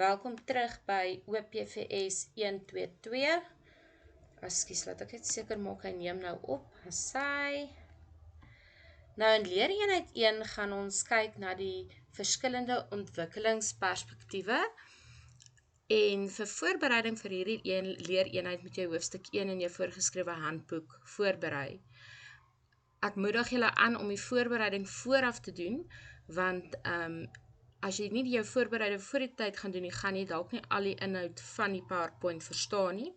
Welkom terug by Opvs 122. Ekskuus, laat ek dit seker maak, hy neem nou op. Asai. Nou in leereenheid 1 gaan ons kyk na die verskillende ontwikkelingsperspektiewe. En vir voorbereiding vir hierdie leereenheid moet jy hoofstuk 1 in jou voorgeskrewe handboek voorberei. Ek moedig julle aan om die voorbereiding vooraf te doen, want as jy nie jou voorbereiding voor die tyd gaan doen, gaan jy dalk nie al die inhoud van die PowerPoint verstaan nie.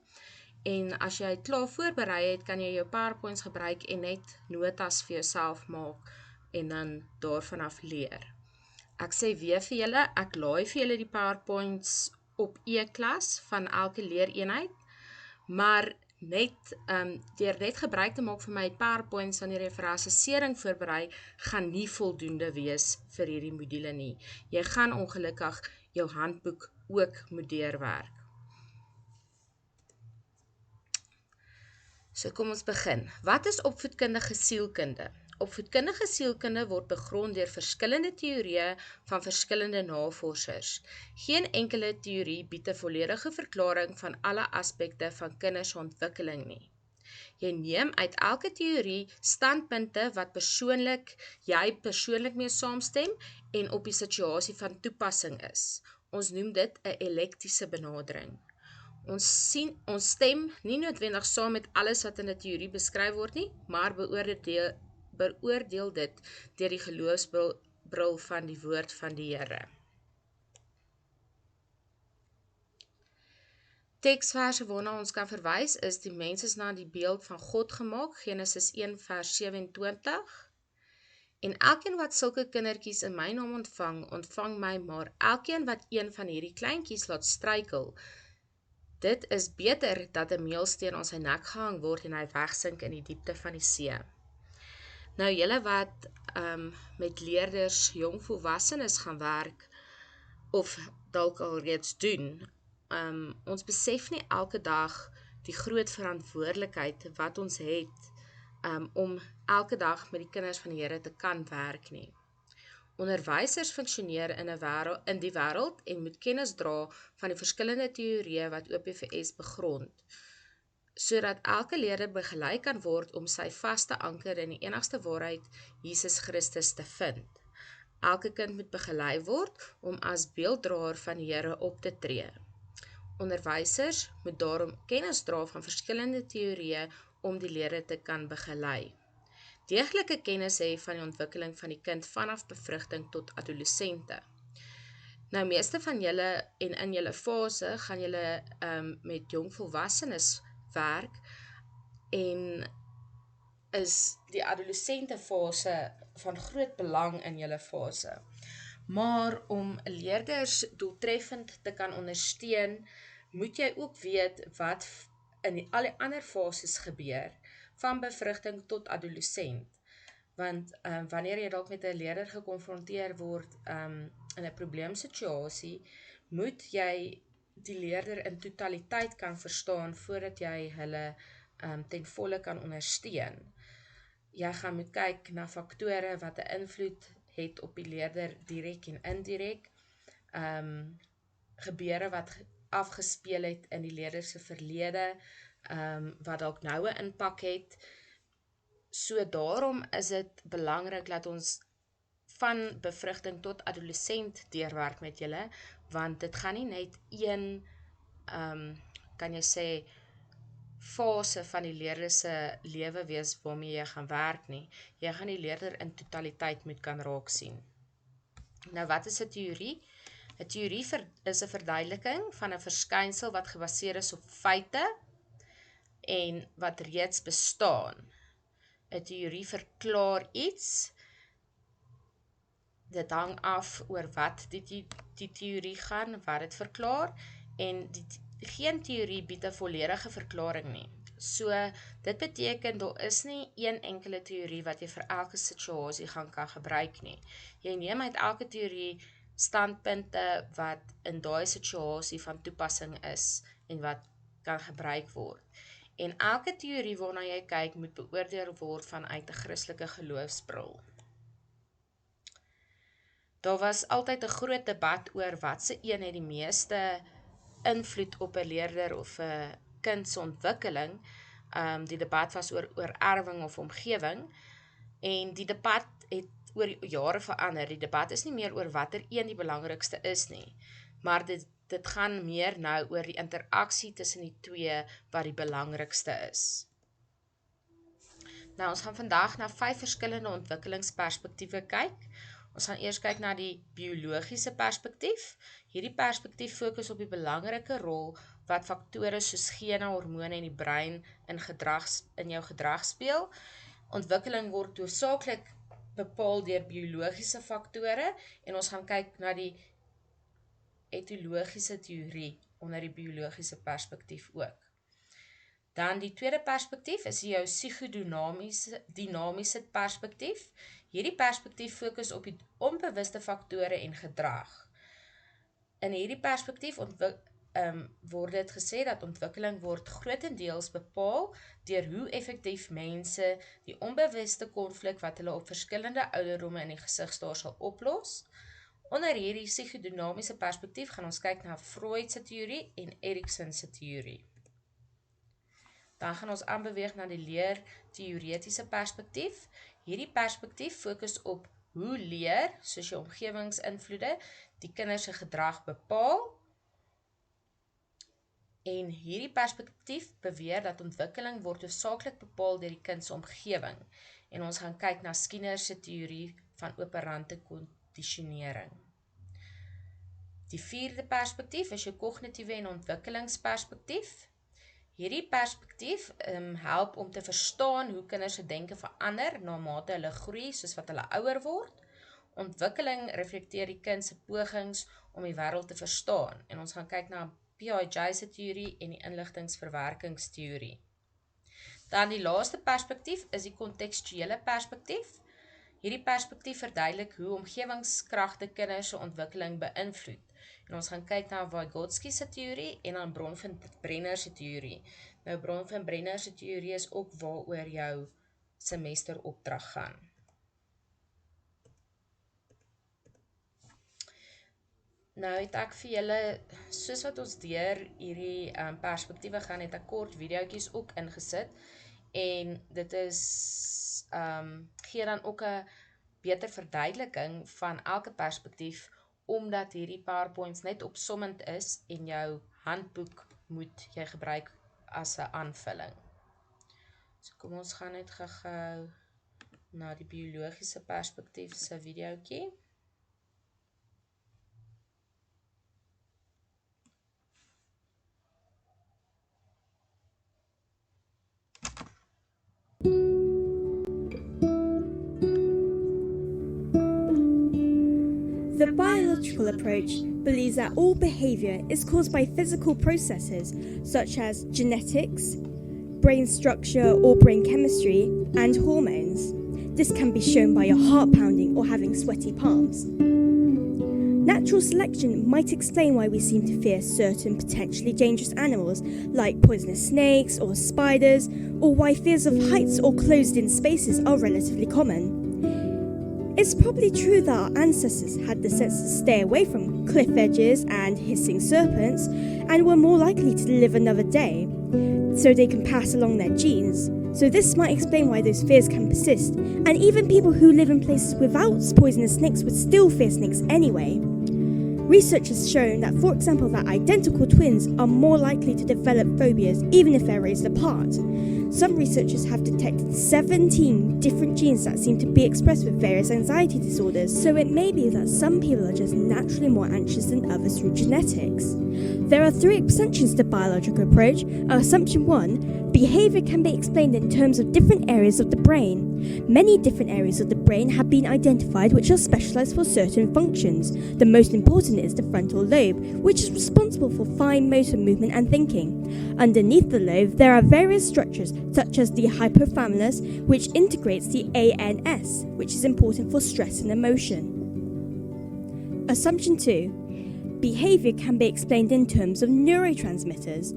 En as jy klaar voorberei het, kan jy jou PowerPoints gebruik en net notas vir jouself maak en dan daarvan af leer. Ek sê weer vir julle, ek laai vir julle die PowerPoints op e-klas van elke leereenheid, maar deur net gebruik te maak van my PowerPoints wanneer jy vir assessering voorberei, gaan nie voldoende wees vir hierdie module nie. Jy gaan ongelukkig jou handboek ook moet deurwerk. So kom ons begin. Wat is opvoedkundige sielkunde? Opvoedkundige sielkunde word begrond deur verskillende teorieë van verskillende navorsers. Geen enkele teorie bied 'n volledige verklaring van alle aspekte van kinders se ontwikkeling nie. Jy neem uit elke teorie standpunte wat jy persoonlik mee saamstem en op die situasie van toepassing is. Ons noem dit 'n elektiese benadering. Ons stem nie noodwendig saam met alles wat in 'n teorie beskryf word nie, maar beoordeel dit deur die geloofsbril van die woord van die Here. Teksverse waarna ons kan verwys is: die mens is na die beeld van God gemaak, Genesis 1 vers 27. En elkeen wat sulke kindertjies in my naam ontvang my, maar elkeen wat een van hierdie kleintjies laat struikel, dit is beter dat 'n meelsteen aan sy nek gehang word en hy wegsink in die diepte van die see. Nou julle wat met leerders, jong volwassenes gaan werk, of dalk al reeds doen, ons besef nie elke dag die groot verantwoordelikheid wat ons het om elke dag met die kinders van die Here te kan werk nie. Onderwysers funksioneer in die wêreld en moet kennis dra van die verskillende teorieë wat Opvs begrond, sodat elke leerder begelei kan word om sy vaste anker in die enigste waarheid, Jesus Christus, te vind. Elke kind moet begelei word om as beelddraer van die Here op te tree. Onderwysers moet daarom kennis dra van verskillende teorieë om die leerder te kan begelei. Deeglike kennis hê van die ontwikkeling van die kind vanaf bevrugting tot adolessente. Nou meeste van julle en in julle fase gaan julle met jong volwassenes werk en is die adolessente fase van groot belang in julle fase. Maar om leerders doeltreffend te kan ondersteun, moet jy ook weet wat in al die ander fases gebeur, van bevrugting tot adolessent. Want wanneer jy dalk met 'n leerder gekonfronteer word in 'n probleemsituasie, moet jy die leerder in totaliteit kan verstaan voordat jy hulle ten volle kan ondersteun. Jy gaan moet kyk na faktore wat 'n invloed het op die leerder direk en indirek, gebeure wat afgespeel het in die leerder se verlede, wat dalk nou 'n impak het. So daarom is dit belangrik dat ons van bevrugting tot adolessent deurwerk met julle, want dit gaan nie net een, kan jy sê, fase van die leerder se lewe wees waarmee jy gaan werk nie. Jy gaan die leerder in totaliteit moet kan raak sien. Nou wat is 'n teorie? 'n Teorie is 'n verduideliking van 'n verskynsel wat gebaseer is op feite en wat reeds bestaan. 'n Teorie verklaar iets. Dit hang af oor wat die teorie gaan, wat dit verklaar, en geen teorie bied 'n volledige verklaring nie. So, dit beteken, daar is nie een enkele teorie wat jy vir elke situasie kan gebruik nie. Jy neem uit elke teorie standpunte wat in daai situasie van toepassing is en wat kan gebruik word. En elke teorie waarna jy kyk, moet beoordeel word vanuit 'n Christelike geloofsbril. Daar was altyd 'n groot debat oor watse een het die meeste invloed op 'n leerder of 'n kind se ontwikkeling. Die debat was oor erwing of omgewing, en die debat het oor jare verander. Die debat is nie meer oor watter een die belangrikste is nie, maar dit gaan meer nou oor die interaksie tussen die twee wat die belangrikste is. Nou, ons gaan vandag na 5 verskillende ontwikkelingsperspektiewe kyk. Ons gaan eers kyk na die biologiese perspektief. Hierdie perspektief fokus op die belangrike rol wat faktore soos gene, hormone en die brein in jou gedrag speel. Ontwikkeling word hoofsaaklik bepaal deur biologiese faktore, en ons gaan kyk na die etologiese teorie onder die biologiese perspektief ook. Dan die tweede perspektief is jou psigodinamiese perspektief. Hierdie perspektief fokus op die onbewuste faktore en gedrag. In hierdie perspektief word dit gesê dat ontwikkeling word grotendeels bepaal deur hoe effektief mense die onbewuste konflik wat hulle op verskillende ouderdomme in die gesigstaar sal oplos. Onder hierdie psigodinamiese perspektief gaan ons kyk na Freud se teorie en Ericsson se teorie. Dan gaan ons aanbeweeg na die leer-teoretiese perspektief. Hierdie perspektief fokus op hoe leer, soos jou omgewingsinvloede, die kinders se gedrag bepaal. En hierdie perspektief beweer dat ontwikkeling word hoofsaaklik bepaal deur die kind se omgewing. En ons gaan kyk na Skinner se teorie van operante conditionering. Die vierde perspektief is jou kognitiewe en ontwikkelingsperspektief. Hierdie perspektief help om te verstaan hoe kinders se denke verander na mate hulle groei, soos wat hulle ouer word. Ontwikkeling reflekteer die kind se pogings om die wêreld te verstaan. En ons gaan kyk na Piaget se teorie en die inligtingsverwerkingsteorie. Dan die laaste perspektief is die kontekstuele perspektief. Hierdie perspektief verduidelik hoe omgewingskragte kinders se ontwikkeling beïnvloed. En ons gaan kyk na Vygotsky se teorie en dan Brofen-Brenner se teorie. Nou, Brofen-Brenner se teorie is ook waaroor jou semesteropdrag gaan. Nou het ek vir julle, soos wat ons deur hierdie perspektiewe gaan, het ek kort videoetjies ook ingesit, en dit is gee dan ook 'n beter verduideliking van elke perspektief, omdat hierdie PowerPoints net opsommend is en jou handboek moet jy gebruik as 'n aanvulling. So kom ons gaan net gou na die biologiese perspektief se videoetjie. The biological approach believes that all behavior is caused by physical processes such as genetics, brain structure or brain chemistry, and hormones. This can be shown by your heart pounding or having sweaty palms. Natural selection might explain why we seem to fear certain potentially dangerous animals like poisonous snakes or spiders, or why fears of heights or closed-in spaces are relatively common. It's probably true that our ancestors had the sense to stay away from cliff edges and hissing serpents, and were more likely to live another day, so they can pass along their genes. So this might explain why those fears can persist, and even people who live in places without poisonous snakes would still fear snakes anyway. Research has shown that, for example, that identical twins are more likely to develop phobias even if they're raised apart. Some researchers have detected 17 different genes that seem to be expressed with various anxiety disorders, so it may be that some people are just naturally more anxious than others through genetics. There are 3 assumptions to the biological approach. Assumption 1, behavior can be explained in terms of different areas of the brain. Many different areas of the brain have been identified which are specialized for certain functions. The most important is the frontal lobe, which is responsible for fine motor movement and thinking. Underneath the lobe, there are various structures such as the hypothalamus, which integrates the ANS, which is important for stress and emotion. Assumption 2. Behavior can be explained in terms of neurotransmitters.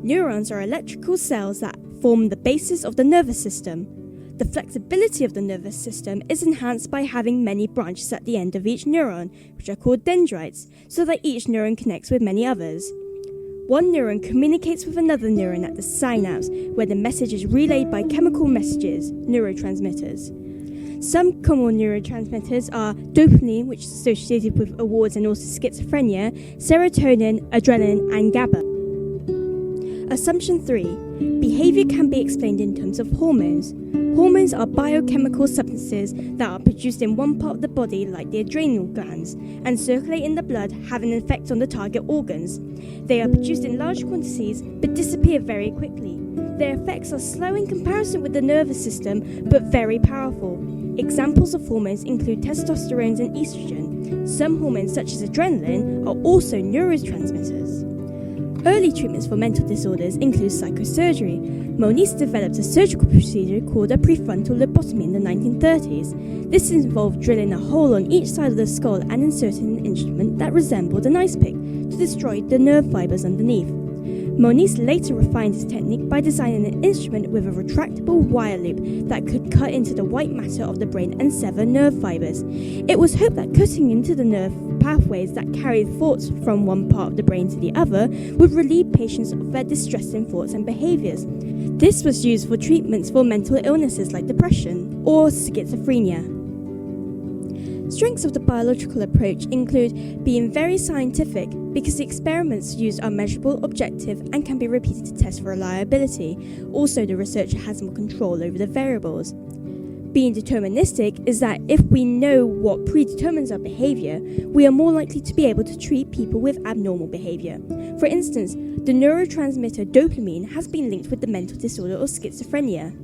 Neurons are electrical cells that form the basis of the nervous system. The flexibility of the nervous system is enhanced by having many branches at the end of each neuron, which are called dendrites, so that each neuron connects with many others. One neuron communicates with another neuron at the synapse, where the message is relayed by chemical messages, neurotransmitters. Some common neurotransmitters are dopamine, which is associated with awards and also schizophrenia, serotonin, adrenaline, and GABA. Assumption 3. Behavior can be explained in terms of hormones. Hormones are biochemical substances that are produced in one part of the body, like the adrenal glands, and circulate in the blood, having an effect on the target organs. They are produced in large quantities but disappear very quickly. Their effects are slow in comparison with the nervous system, but very powerful. Examples of hormones include testosterone and estrogen. Some hormones, such as adrenaline, are also neurotransmitters. Early treatments for mental disorders include psychosurgery. Moniz developed a surgical procedure called a prefrontal lobotomy in the 1930s. This involved drilling a hole on each side of the skull and inserting an instrument that resembled an ice pick to destroy the nerve fibers underneath. Moniz later refined his technique by designing an instrument with a retractable wire loop that could cut into the white matter of the brain and sever nerve fibers. It was hoped that cutting into the nerve pathways that carried thoughts from one part of the brain to the other would relieve patients of their distressing thoughts and behaviors. This was used for treatments for mental illnesses like depression or schizophrenia. Strengths of the biological approach include being very scientific because the experiments used are measurable, objective, and can be repeated to test for reliability. Also, the researcher has more control over the variables. Being deterministic is that if we know what predetermines our behavior, we are more likely to be able to treat people with abnormal behavior. For instance, the neurotransmitter dopamine has been linked with the mental disorder of schizophrenia.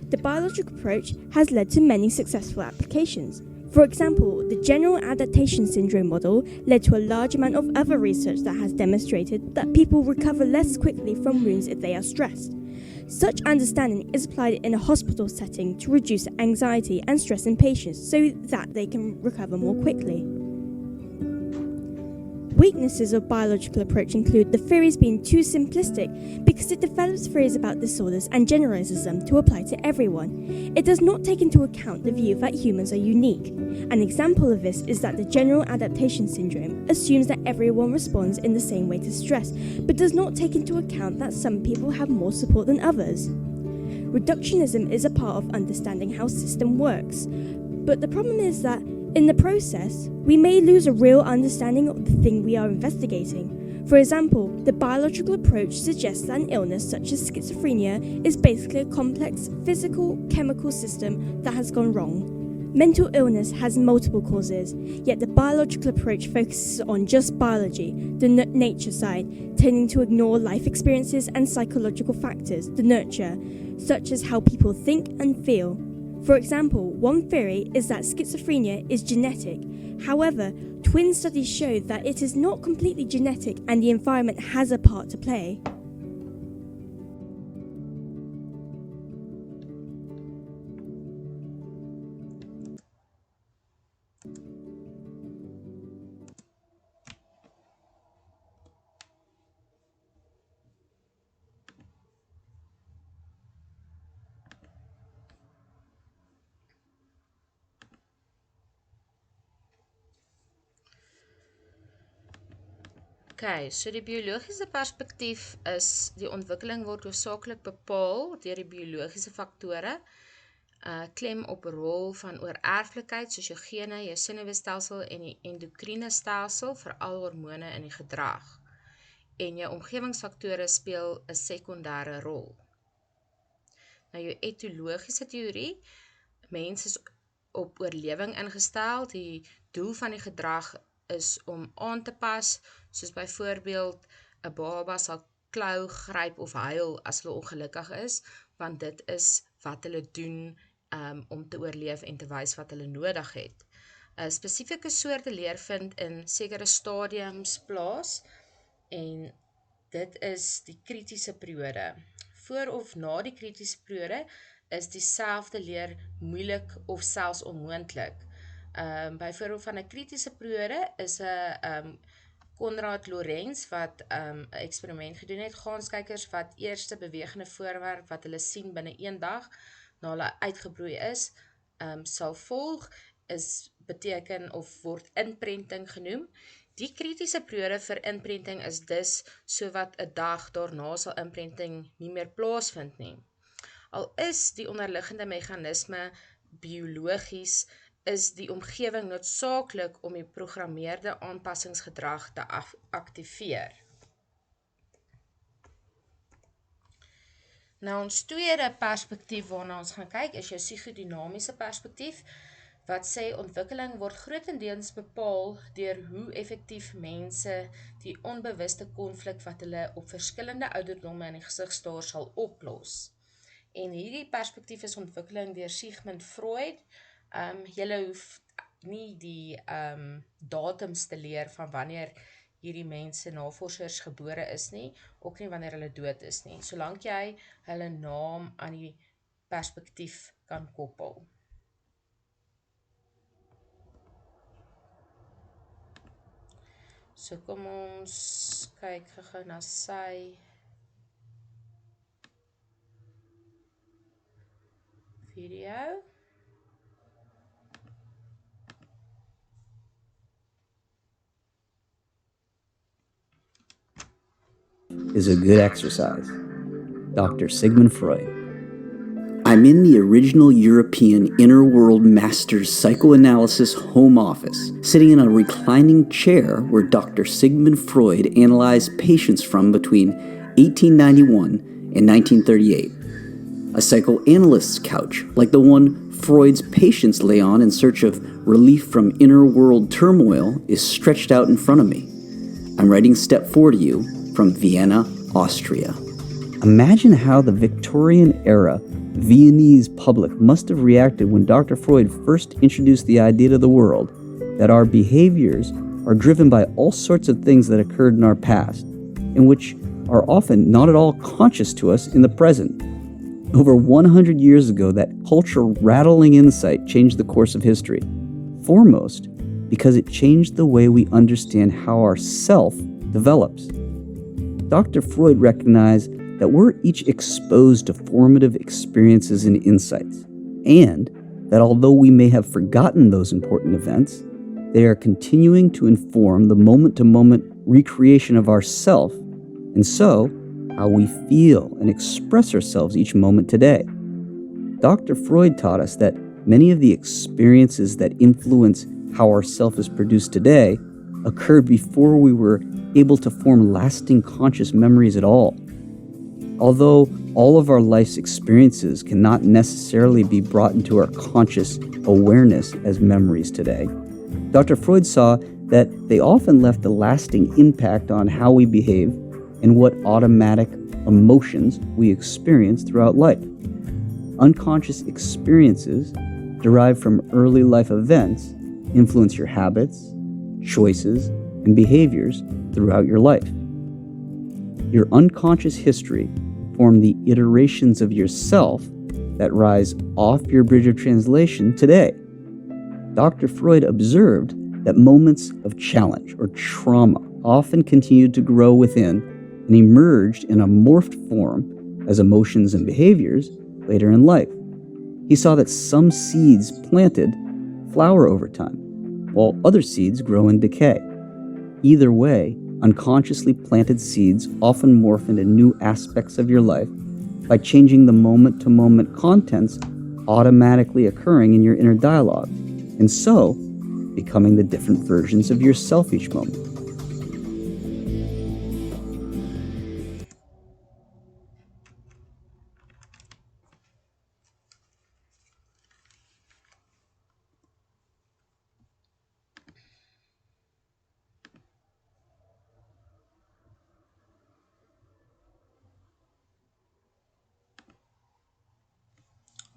The biological approach has led to many successful applications. For example, the general adaptation syndrome model led to a large amount of other research that has demonstrated that people recover less quickly from wounds if they are stressed. Such understanding is applied in a hospital setting to reduce anxiety and stress in patients so that they can recover more quickly. Weaknesses of biological approach include the theories being too simplistic because it develops theories about disorders and generalizes them to apply to everyone. It does not take into account the view that humans are unique. An example of this is that the general adaptation syndrome assumes that everyone responds in the same way to stress, but does not take into account that some people have more support than others. Reductionism is a part of understanding how system works, but the problem is that in the process, we may lose a real understanding of the thing we are investigating. For example, the biological approach suggests that an illness such as schizophrenia is basically a complex physical, chemical system that has gone wrong. Mental illness has multiple causes, yet the biological approach focuses on just biology, the nature side, tending to ignore life experiences and psychological factors, the nurture, such as how people think and feel. For example, one theory is that schizophrenia is genetic. However, twin studies show that it is not completely genetic and the environment has a part to play. Okay, so die biologiese perspektief is die ontwikkeling word hoofsaaklik bepaal deur die biologiese faktore, klem op 'n rol van oorerflikheid soos jou gene, jou senuweestelsel en die endokriene stelsel, veral hormone in die gedrag. En jou omgewingsfaktore speel 'n sekondêre rol. Nou jou etologiese teorie, mens is op oorlewing ingestel, die doel van die gedrag is om aan te pas, soos byvoorbeeld 'n baba sal klou, gryp of huil as hulle ongelukkig is, want dit is wat hulle doen om te oorleef en te wys wat hulle nodig het. Spesifieke soorte leer vind in sekere stadiums plaas en dit is die kritiese periode. Voor of na die kritiese periode is dieselfde leer moeilik of selfs onmoontlik. Byvoorbeeld van 'n kritiese periode is 'n Konrad Lorenz wat 'n eksperiment gedoen het, gaanskykers wat eerste bewegende voorwerp wat hulle sien binne een dag, na hulle uitgebroei is, sal volg, beteken of word inprenting genoem. Die kritiese periode vir inprenting is dus sowat 'n dag daarna sal inprenting nie meer plaasvind nie. Al is die onderliggende meganisme biologies, is die omgewing noodsaaklik om die programmeerde aanpassingsgedrag te aktiveer. Nou ons tweede perspektief waarna ons gaan kyk is jou psigodinamiese perspektief, wat sê ontwikkeling word grotendeels bepaal deur hoe effektief mense die onbewuste konflik wat hulle op verskillende ouderdomme in die gesig staar sal oplos. En hierdie perspektief is ontwikkeling deur Sigmund Freud. Julle hoef nie die datums te leer van wanneer hierdie mense navorsers gebore is nie, ook nie wanneer hulle dood is nie, solank jy hulle naam aan die perspektief kan koppel. So kom ons kyk gou na sy video. Is a good exercise. Dr. Sigmund Freud. I'm in the original European Inner World Masters Psychoanalysis home office, sitting in a reclining chair where Dr. Sigmund Freud analyzed patients from between 1891 and 1938. A psychoanalyst's couch, like the one Freud's patients lay on in search of relief from inner world turmoil, is stretched out in front of me. I'm writing step 4 to you from Vienna, Austria. Imagine how the Victorian-era Viennese public must have reacted when Dr. Freud first introduced the idea to the world that our behaviors are driven by all sorts of things that occurred in our past, and which are often not at all conscious to us in the present. Over 100 years ago, that culture-rattling insight changed the course of history. Foremost, because it changed the way we understand how our self develops. Dr. Freud recognized that we're each exposed to formative experiences and insights, and that although we may have forgotten those important events, they are continuing to inform the moment-to-moment recreation of ourself, and so how we feel and express ourselves each moment today. Dr. Freud taught us that many of the experiences that influence how our self is produced today occurred before we were able to form lasting conscious memories at all. Although all of our life's experiences cannot necessarily be brought into our conscious awareness as memories today, Dr. Freud saw that they often left a lasting impact on how we behave and what automatic emotions we experience throughout life. Unconscious experiences derived from early life events influence your habits, choices, and behaviors throughout your life. Your unconscious history form the iterations of yourself that rise off your bridge of translation today. Dr. Freud observed that moments of challenge or trauma often continued to grow within and emerged in a morphed form as emotions and behaviors later in life. He saw that some seeds planted flower over time, while other seeds grow and decay. Either way, unconsciously planted seeds often morph into new aspects of your life by changing the moment-to-moment contents automatically occurring in your inner dialogue, and so becoming the different versions of yourself each moment.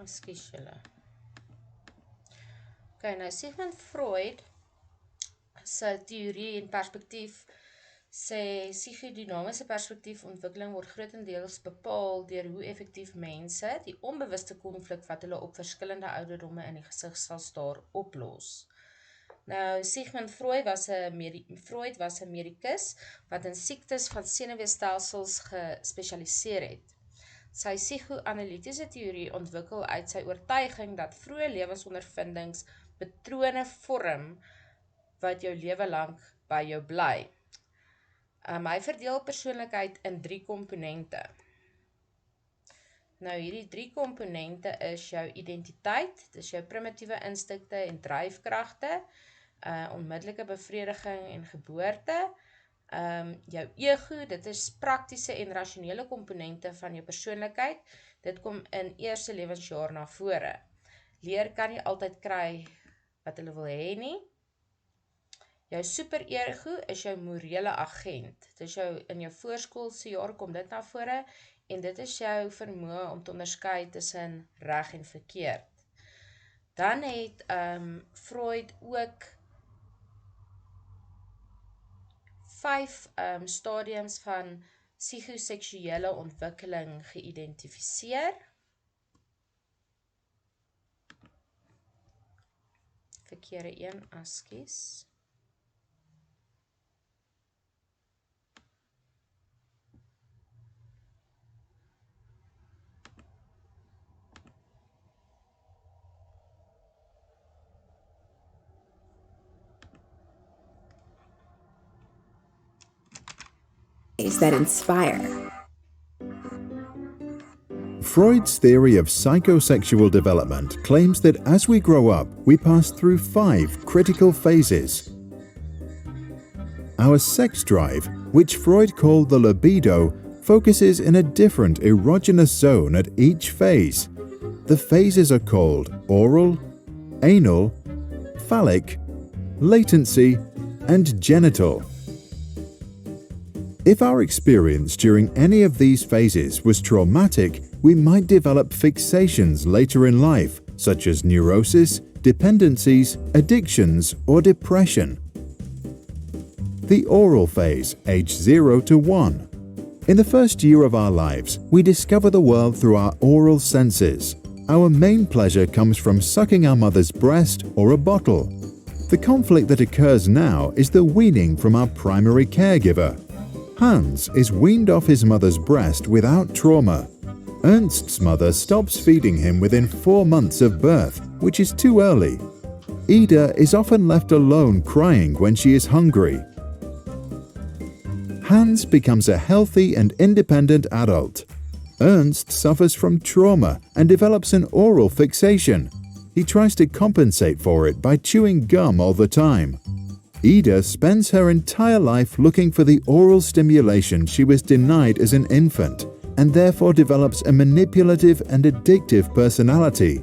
Ekskuus julle. Okay, nou Sigmund Freud sy teorie en perspektief sê psigodinamiese perspektief ontwikkeling word grotendeels bepaal deur hoe effektief mense die onbewuste konflik wat hulle op verskillende ouderdomme in die gesig sal staar oplos. Nou, Sigmund Freud was 'n medikus wat in siektes van senuweestelsels gespesialiseer het. Sy psigoanalitiese teorie ontwikkel uit sy oortuiging dat vroeë lewensondervindings patrone vorm wat jou lewe lank by jou bly. Hy verdeel persoonlikheid in 3 komponente. Nou hierdie 3 komponente is jou identiteit, dis jou primitiewe instinkte en dryfkragte, onmiddellike bevrediging en geboorte, jou ego, dit is praktiese en rasionele komponente van jou persoonlikheid, dit kom in eerste lewensjaar na vore. Leer kan nie altyd kry wat hulle wil hê nie. Jou superego is jou morele agent, dit is jou, in jou voorskoolse jaar kom dit na vore, en dit is jou vermoë om te onderskei tussen reg en verkeerd. Dan het Freud ook 5 stadiums van psigoseksuele ontwikkeling geïdentifiseer. Verkeerde een, askies. That inspire. Freud's theory of psychosexual development claims that as we grow up, we pass through 5 critical phases. Our sex drive, which Freud called the libido, focuses in a different erogenous zone at each phase. The phases are called oral, anal, phallic, latency, and genital. If our experience during any of these phases was traumatic, we might develop fixations later in life, such as neurosis, dependencies, addictions, or depression. The oral phase, age 0 to 1. In the first year of our lives, we discover the world through our oral senses. Our main pleasure comes from sucking our mother's breast or a bottle. The conflict that occurs now is the weaning from our primary caregiver. Hans is weaned off his mother's breast without trauma. Ernst's mother stops feeding him within 4 months of birth, which is too early. Ida is often left alone crying when she is hungry. Hans becomes a healthy and independent adult. Ernst suffers from trauma and develops an oral fixation. He tries to compensate for it by chewing gum all the time. Ida spends her entire life looking for the oral stimulation she was denied as an infant, and therefore develops a manipulative and addictive personality.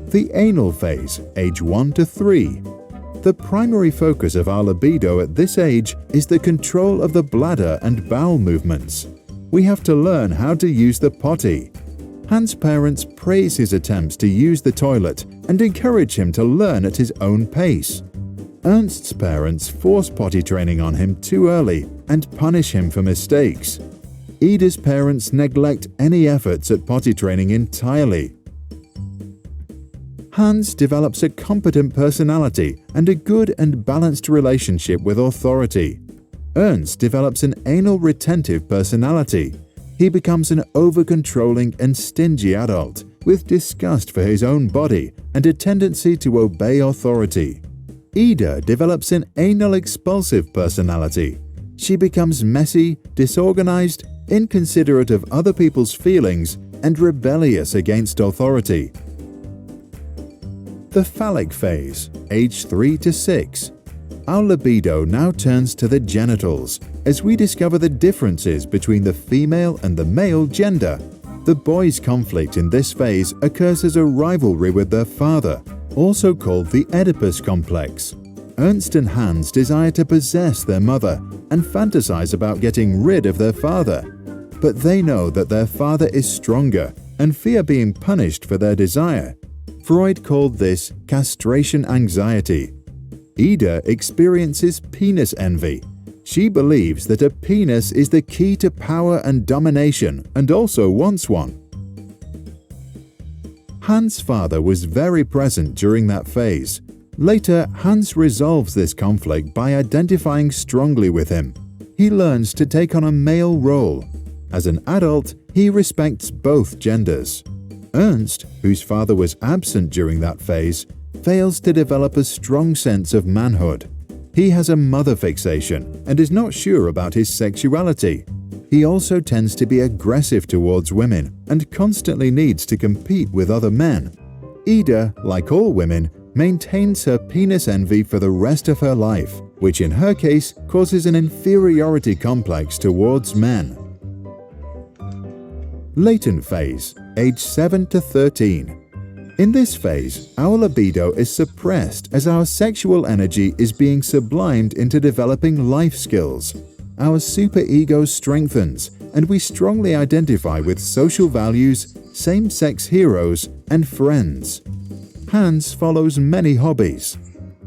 The anal phase, age 1 to 3. The primary focus of our libido at this age is the control of the bladder and bowel movements. We have to learn how to use the potty. Hans' parents praise his attempts to use the toilet and encourage him to learn at his own pace. Ernst's parents force potty training on him too early and punish him for mistakes. Ida's parents neglect any efforts at potty training entirely. Hans develops a competent personality and a good and balanced relationship with authority. Ernst develops an anal retentive personality. He becomes an over-controlling and stingy adult with disgust for his own body and a tendency to obey authority. Ida develops an anal expulsive personality. She becomes messy, disorganized, inconsiderate of other people's feelings, and rebellious against authority. The phallic phase, age 3 to 6. Our libido now turns to the genitals as we discover the differences between the female and the male gender. The boys' conflict in this phase occurs as a rivalry with their father, also called the Oedipus complex. Ernst and Hans desire to possess their mother and fantasize about getting rid of their father. But they know that their father is stronger and fear being punished for their desire. Freud called this castration anxiety. Ida experiences penis envy. She believes that a penis is the key to power and domination and also wants one. Hans' father was very present during that phase. Later, Hans resolves this conflict by identifying strongly with him. He learns to take on a male role. As an adult, he respects both genders. Ernst, whose father was absent during that phase, fails to develop a strong sense of manhood. He has a mother fixation and is not sure about his sexuality. He also tends to be aggressive towards women and constantly needs to compete with other men. Ida, like all women, maintains her penis envy for the rest of her life, which in her case causes an inferiority complex towards men. Latent phase, age 7 to 13. In this phase, our libido is suppressed as our sexual energy is being sublimed into developing life skills. Our superego strengthens, and we strongly identify with social values, same-sex heroes, and friends. Hans follows many hobbies.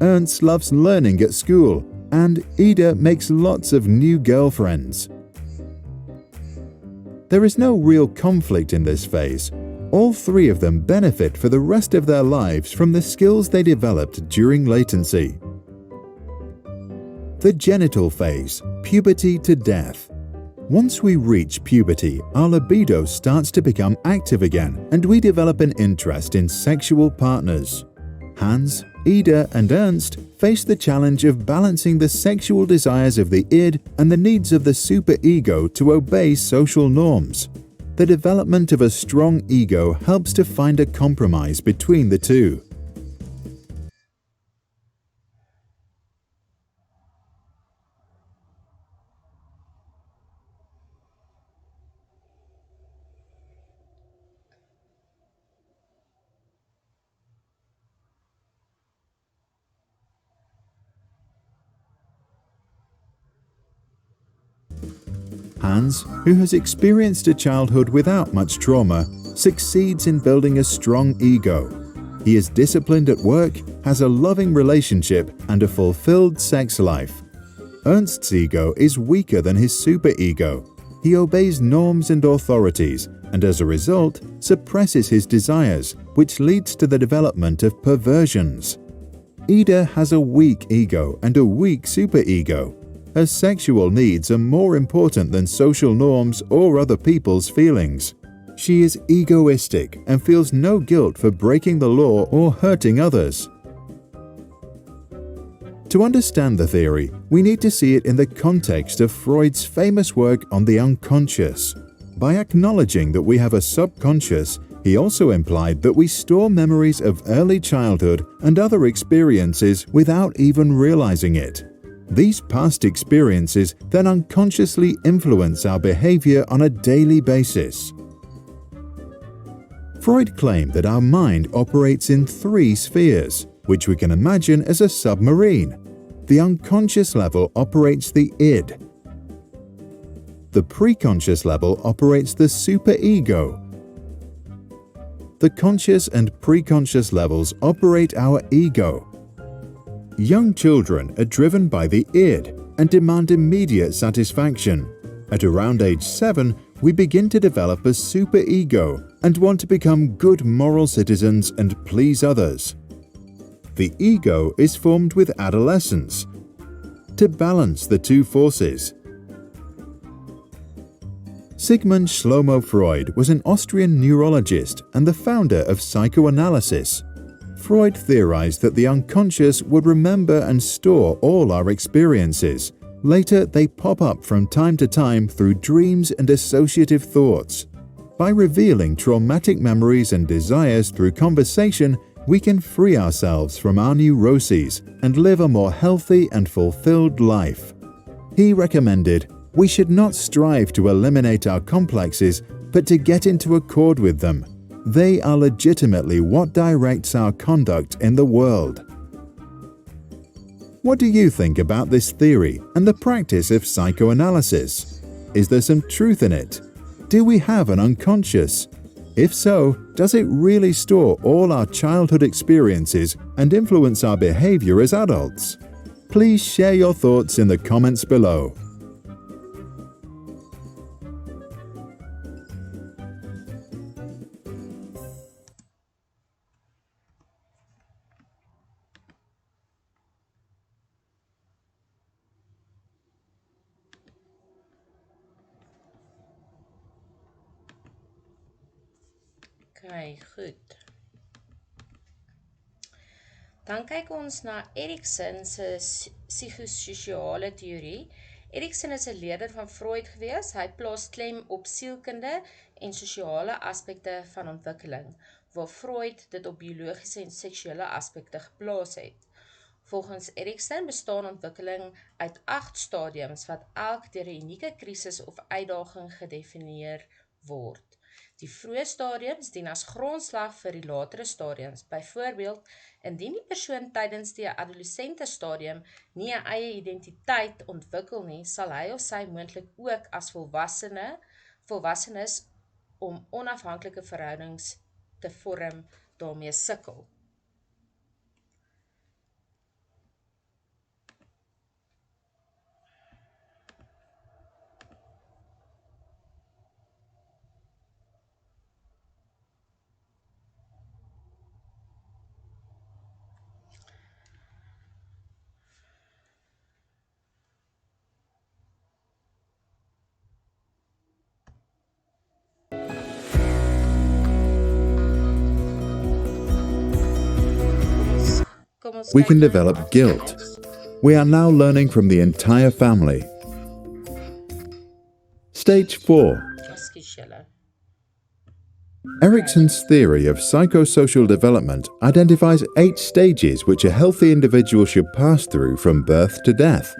Ernst loves learning at school, and Ida makes lots of new girlfriends. There is no real conflict in this phase. All three of them benefit for the rest of their lives from the skills they developed during latency. The genital phase, puberty to death. Once we reach puberty, our libido starts to become active again, and we develop an interest in sexual partners. Hans, Ida, and Ernst face the challenge of balancing the sexual desires of the id and the needs of the superego to obey social norms. The development of a strong ego helps to find a compromise between the two. Hans, who has experienced a childhood without much trauma, succeeds in building a strong ego. He is disciplined at work, has a loving relationship, and a fulfilled sex life. Ernst's ego is weaker than his superego. He obeys norms and authorities, and as a result, suppresses his desires, which leads to the development of perversions. Ida has a weak ego and a weak superego. Her sexual needs are more important than social norms or other people's feelings. She is egoistic and feels no guilt for breaking the law or hurting others. To understand the theory, we need to see it in the context of Freud's famous work on the unconscious. By acknowledging that we have a subconscious, he also implied that we store memories of early childhood and other experiences without even realizing it. These past experiences then unconsciously influence our behavior on a daily basis. Freud claimed that our mind operates in 3 spheres, which we can imagine as a submarine. The unconscious level operates the id. The preconscious level operates the superego. The conscious and preconscious levels operate our ego. Young children are driven by the id and demand immediate satisfaction. At around age 7, we begin to develop a superego and want to become good moral citizens and please others. The ego is formed with adolescence to balance the two forces. Sigmund Shlomo Freud was an Austrian neurologist and the founder of psychoanalysis. Freud theorized that the unconscious would remember and store all our experiences. Later, they pop up from time to time through dreams and associative thoughts. By revealing traumatic memories and desires through conversation, we can free ourselves from our neuroses and live a more healthy and fulfilled life. He recommended, we should not strive to eliminate our complexes, but to get into accord with them. They are legitimately what directs our conduct in the world. What do you think about this theory and the practice of psychoanalysis? Is there some truth in it? Do we have an unconscious? If so, does it really store all our childhood experiences and influence our behavior as adults? Please share your thoughts in the comments below. Okay, goed. Dan kyk ons na Ericsson se psychosociale teorie. Ericsson is 'n leerder van Freud gewees. Hy plaas klem op sielkunde en sosiale aspekte van ontwikkeling, waar Freud dit op biologiese en seksuele aspekte geplaas het. Volgens Ericsson bestaan ontwikkeling uit 8 stadiums wat elk deur 'n unieke krisis of uitdaging gedefinieer word. Die vroeë stadiums dien as grondslag vir die latere stadiums. Byvoorbeeld, indien die persoon tydens die adolessente stadium nie 'n eie identiteit ontwikkel nie, sal hy of sy moontlik ook as volwassenes om onafhanklike verhoudings te vorm daarmee sukkel. We can develop guilt. We are now learning from the entire family. Stage 4. Erickson's theory of psychosocial development identifies 8 stages which a healthy individual should pass through from birth to death.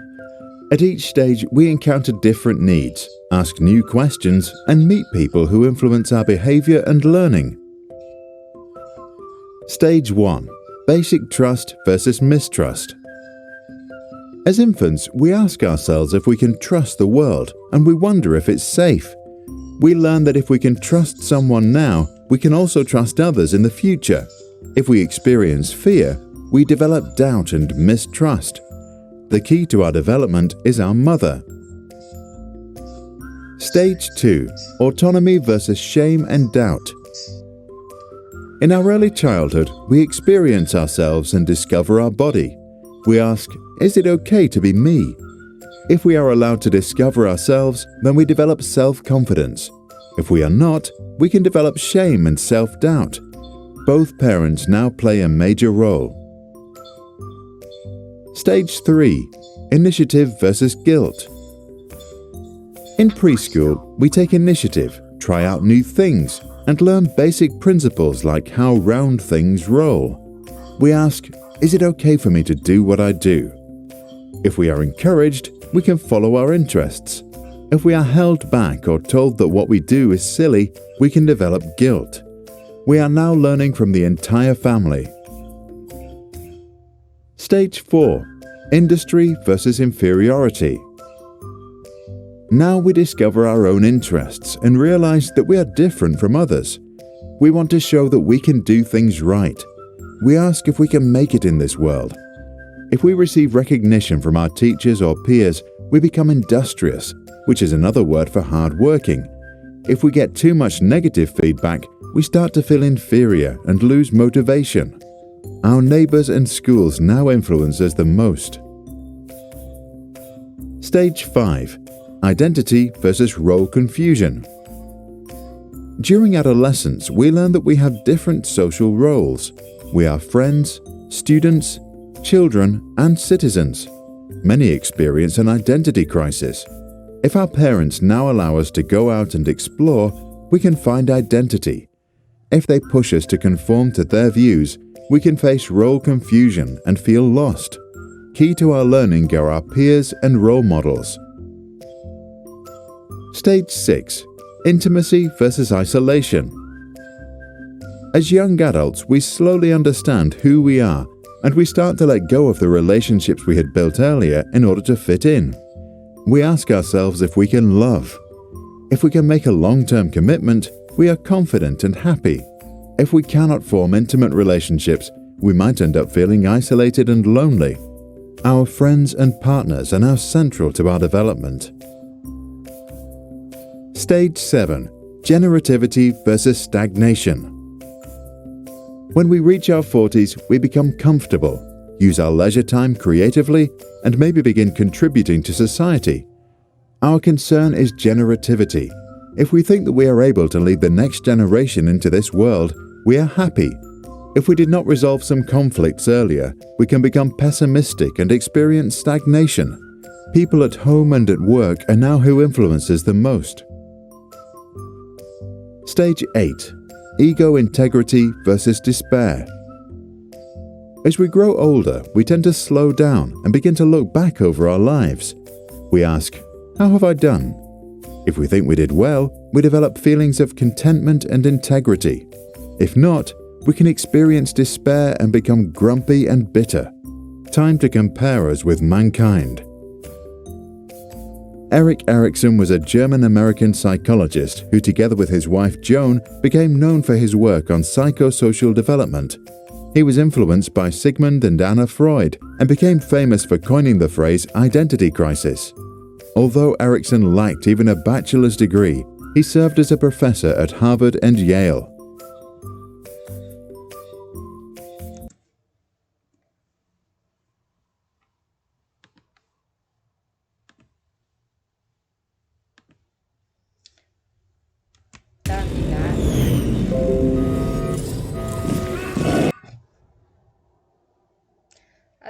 At each stage, we encounter different needs, ask new questions, and meet people who influence our behavior and learning. Stage 1. Basic trust versus mistrust. As infants, we ask ourselves if we can trust the world, and we wonder if it's safe. We learn that if we can trust someone now, we can also trust others in the future. If we experience fear, we develop doubt and mistrust. The key to our development is our mother. Stage 2. Autonomy versus shame and doubt. In our early childhood, we experience ourselves and discover our body. We ask, is it okay to be me? If we are allowed to discover ourselves, then we develop self-confidence. If we are not, we can develop shame and self-doubt. Both parents now play a major role. Stage 3. Initiative versus guilt. In preschool, we take initiative, try out new things, and learn basic principles like how round things roll. We ask, is it okay for me to do what I do? If we are encouraged, we can follow our interests. If we are held back or told that what we do is silly, we can develop guilt. We are now learning from the entire family. Stage 4. Industry versus inferiority. Now we discover our own interests and realize that we are different from others. We want to show that we can do things right. We ask if we can make it in this world. If we receive recognition from our teachers or peers, we become industrious, which is another word for hard-working. If we get too much negative feedback, we start to feel inferior and lose motivation. Our neighbors and schools now influence us the most. Stage 5. Identity versus role confusion. During adolescence, we learn that we have different social roles. We are friends, students, children, and citizens. Many experience an identity crisis. If our parents now allow us to go out and explore, we can find identity. If they push us to conform to their views, we can face role confusion and feel lost. Key to our learning are our peers and role models. Stage 6. Intimacy versus isolation. As young adults, we slowly understand who we are, and we start to let go of the relationships we had built earlier in order to fit in. We ask ourselves if we can love. If we can make a long-term commitment, we are confident and happy. If we cannot form intimate relationships, we might end up feeling isolated and lonely. Our friends and partners are now central to our development. Stage 7. Generativity versus stagnation. When we reach our 40s, we become comfortable, use our leisure time creatively, and maybe begin contributing to society. Our concern is generativity. If we think that we are able to lead the next generation into this world, we are happy. If we did not resolve some conflicts earlier, we can become pessimistic and experience stagnation. People at home and at work are now who influences them most. Stage 8. Ego integrity versus despair. As we grow older, we tend to slow down and begin to look back over our lives. We ask, how have I done? If we think we did well, we develop feelings of contentment and integrity. If not, we can experience despair and become grumpy and bitter. Time to compare us with mankind. Ericsson was a German-American psychologist who, together with his wife Joan, became known for his work on psychosocial development. He was influenced by Sigmund and Anna Freud and became famous for coining the phrase identity crisis. Although Ericsson lacked even a bachelor's degree, he served as a professor at Harvard and Yale.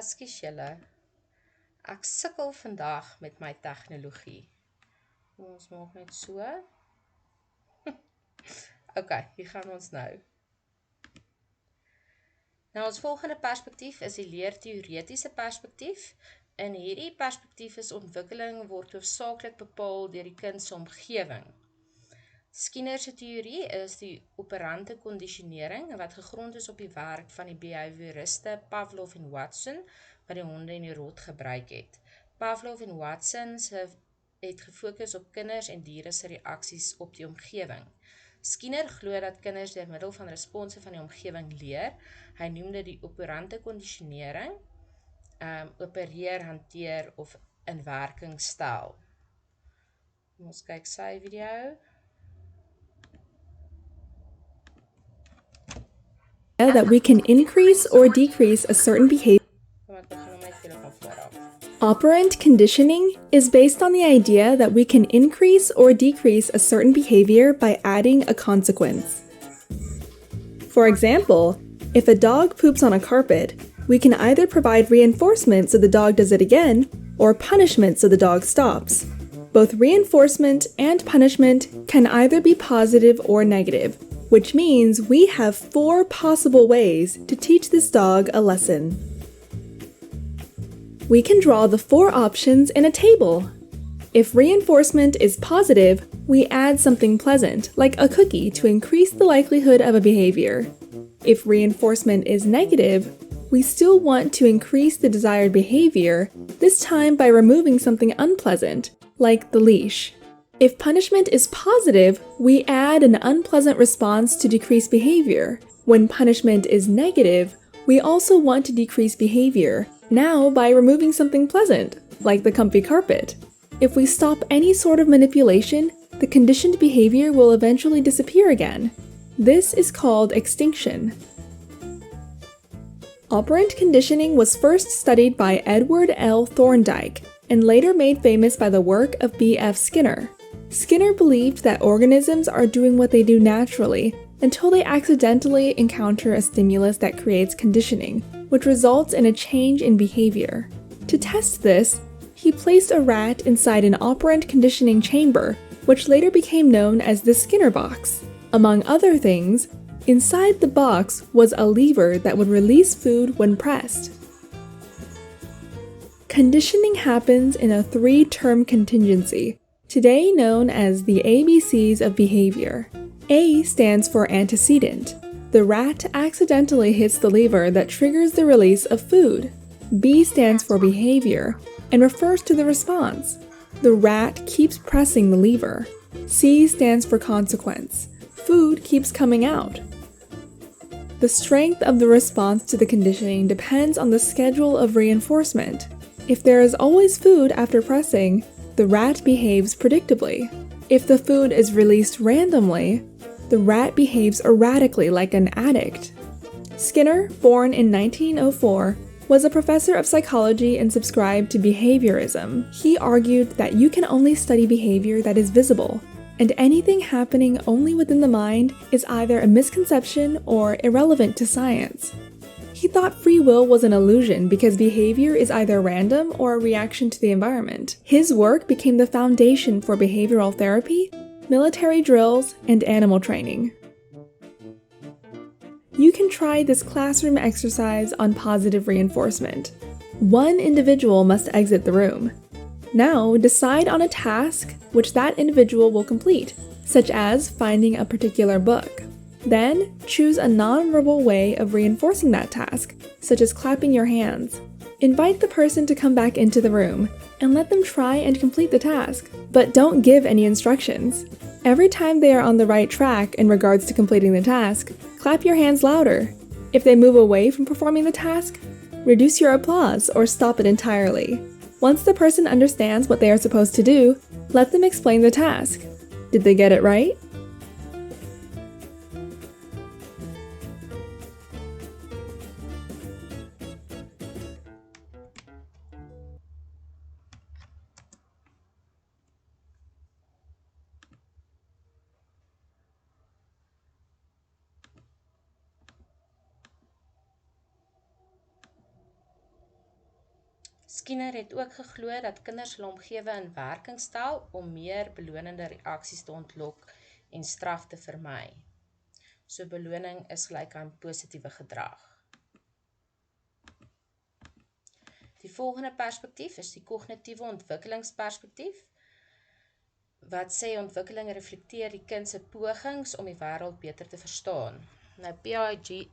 Ekskuus julle, ek sukkel vandag met my tegnologie. Ons maak net so. Ok, hier gaan ons nou. Nou ons volgende perspektief is die leerteoretiese perspektief. In hierdie perspektief is ontwikkeling word hoofsaaklik bepaal deur die kind se omgewing. Skinner se teorie is die operante conditionering wat gegrond is op die werk van die behavioriste Pavlov en Watson wat die honde en die rot gebruik het. Pavlov en Watson het gefokus op kinders en diere se reaksies op die omgewing. Skinner glo dat kinders deur middel van response van die omgewing leer. Hy noem dit die operante conditionering, opereer, hanteer of in werking stel. Ons kyk sy video. That we can increase or decrease a certain behavior. Operant conditioning is based on the idea that we can increase or decrease a certain behavior by adding a consequence. For example, if a dog poops on a carpet, we can either provide reinforcement so the dog does it again, or punishment so the dog stops. Both reinforcement and punishment can either be positive or negative, which means we have 4 possible ways to teach this dog a lesson. We can draw the 4 options in a table. If reinforcement is positive, we add something pleasant, like a cookie, to increase the likelihood of a behavior. If reinforcement is negative, we still want to increase the desired behavior, this time by removing something unpleasant, like the leash. If punishment is positive, we add an unpleasant response to decrease behavior. When punishment is negative, we also want to decrease behavior, now by removing something pleasant, like the comfy carpet. If we stop any sort of manipulation, the conditioned behavior will eventually disappear again. This is called extinction. Operant conditioning was first studied by Edward L. Thorndike, and later made famous by the work of B.F. Skinner. Skinner believed that organisms are doing what they do naturally until they accidentally encounter a stimulus that creates conditioning, which results in a change in behavior. To test this, he placed a rat inside an operant conditioning chamber, which later became known as the Skinner box. Among other things, inside the box was a lever that would release food when pressed. Conditioning happens in a 3-term contingency, today known as the ABCs of behavior. A stands for antecedent. The rat accidentally hits the lever that triggers the release of food. B stands for behavior and refers to the response. The rat keeps pressing the lever. C stands for consequence. Food keeps coming out. The strength of the response to the conditioning depends on the schedule of reinforcement. If there is always food after pressing, the rat behaves predictably. If the food is released randomly, the rat behaves erratically like an addict. Skinner, born in 1904, was a professor of psychology and subscribed to behaviorism. He argued that you can only study behavior that is visible. and anything happening only within the mind is either a misconception or irrelevant to science. He thought free will was an illusion because behavior is either random or a reaction to the environment. His work became the foundation for behavioral therapy, military drills, and animal training. You can try this classroom exercise on positive reinforcement. One individual must exit the room. Now decide on a task which that individual will complete, such as finding a particular book. Then choose a non-verbal way of reinforcing that task, such as clapping your hands. Invite the person to come back into the room and let them try and complete the task, but don't give any instructions. Every time they are on the right track in regards to completing the task, clap your hands louder. If they move away from performing the task, reduce your applause or stop it entirely. Once the person understands what they are supposed to do, let them explain the task. Did they get it right? Skinner het ook geglo dat kinders hul omgewing in werking stel om meer belonende reaksies te ontlok en straf te vermy. So beloning is gelyk aan positiewe gedrag. Die volgende perspektief is die kognitiewe ontwikkelingsperspektief, wat sê ontwikkeling reflekteer die kind se pogings om die wêreld beter te verstaan. Nou Piaget